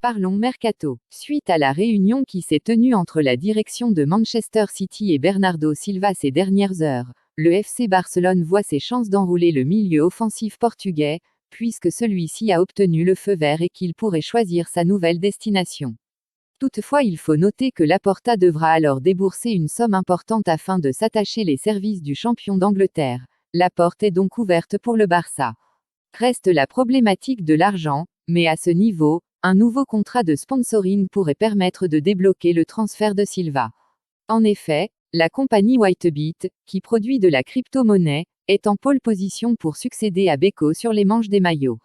Parlons mercato. Suite à la réunion qui s'est tenue entre la direction de Manchester City et Bernardo Silva ces dernières heures, le FC Barcelone voit ses chances d'enrôler le milieu offensif portugais, puisque celui-ci a obtenu le feu vert et qu'il pourrait choisir sa nouvelle destination. Toutefois, il faut noter que Laporta devra alors débourser une somme importante afin de s'attacher les services du champion d'Angleterre. La porte est donc ouverte pour le Barça. Reste la problématique de l'argent, mais à ce niveau, un nouveau contrat de sponsoring pourrait permettre de débloquer le transfert de Silva. En effet, la compagnie Whitebit, qui produit de la crypto-monnaie, est en pole position pour succéder à Beko sur les manches des maillots.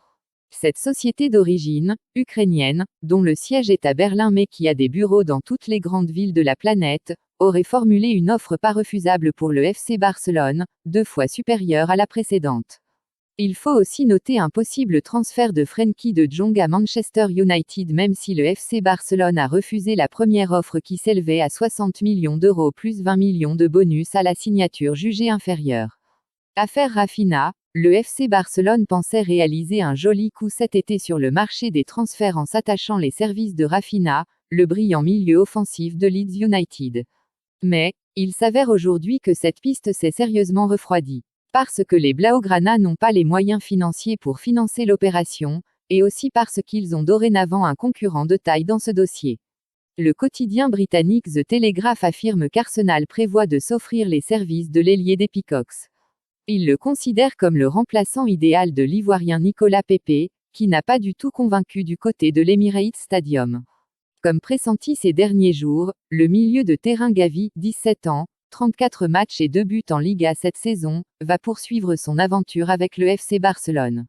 Cette société d'origine ukrainienne, dont le siège est à Berlin mais qui a des bureaux dans toutes les grandes villes de la planète, aurait formulé une offre pas refusable pour le FC Barcelone, 2 fois supérieure à la précédente. Il faut aussi noter un possible transfert de Frenkie de Jong à Manchester United même si le FC Barcelone a refusé la première offre qui s'élevait à 60 millions d'euros plus 20 millions de bonus à la signature jugée inférieure. Affaire Raphinha, le FC Barcelone pensait réaliser un joli coup cet été sur le marché des transferts en s'attachant les services de Raphinha, le brillant milieu offensif de Leeds United. Mais, il s'avère aujourd'hui que cette piste s'est sérieusement refroidie. Parce que les Blaugrana n'ont pas les moyens financiers pour financer l'opération, et aussi parce qu'ils ont dorénavant un concurrent de taille dans ce dossier. Le quotidien britannique The Telegraph affirme qu'Arsenal prévoit de s'offrir les services de l'ailier des Peacocks. Il le considère comme le remplaçant idéal de l'Ivoirien Nicolas Pepe, qui n'a pas du tout convaincu du côté de l'Emirates Stadium. Comme pressenti ces derniers jours, le milieu de terrain Gavi, 17 ans, 34 matchs et 2 buts en Liga cette saison, va poursuivre son aventure avec le FC Barcelone.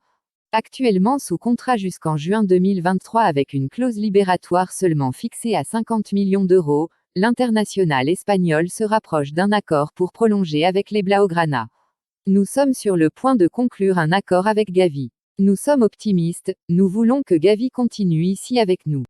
Actuellement sous contrat jusqu'en juin 2023 avec une clause libératoire seulement fixée à 50 millions d'euros, l'international espagnol se rapproche d'un accord pour prolonger avec les Blaugrana. Nous sommes sur le point de conclure un accord avec Gavi. Nous sommes optimistes, nous voulons que Gavi continue ici avec nous.